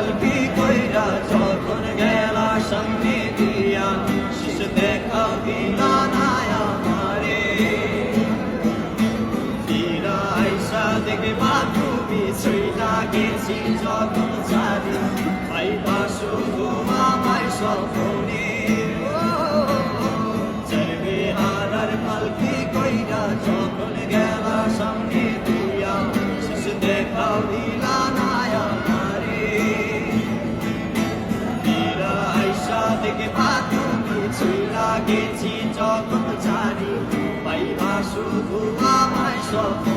পালকি কইরা যখন গেলা সামনে দিয়া শেষ দেখা দিলা না আমারে ফিরা আইসা দেখবা তুমি ছইলা গেছি যখন ছাড়ি পাইবা শুধু আমায় স্বপ্নে চলবে হারার পালকি কইরা যখন গেলা সামনে দিয়া শেষ দেখা দিলা না আমারে ফিরা আইসা দেখবা তুমি ছইলা গেছি যখন ছাড়ি পাইবা শুধু আমায় স্বপ্নে